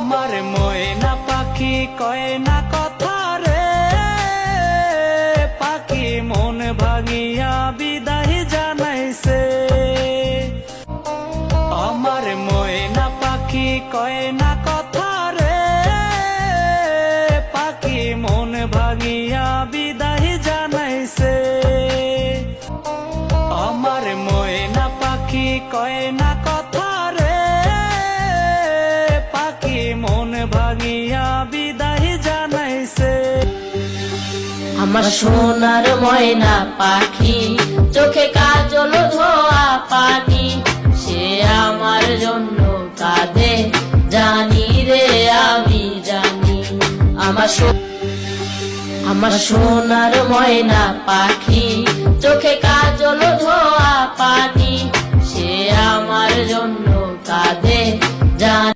আমার ময়না পাখি কয় না কথা রে, পাখি মন ভাঙিয়া বিদায় জানাইছে। আমার ময়না পাখি কয় না কথা রে, পাখি মন ভাঙিয়া বিদায় জানাইছে। আমার ময়না পাখি কয় না কথা রে, পাখি মন ভাঙিয়া বিদায় জানাইছে। আমার সোনার ময়না পাখি চোখে কাজল ধোয়া পানি, সে আমার জন্য কাঁদে জানি রে আমি জানি। আমার সোনার ময়না পাখি চোখে কাজল ধোয়া পানি,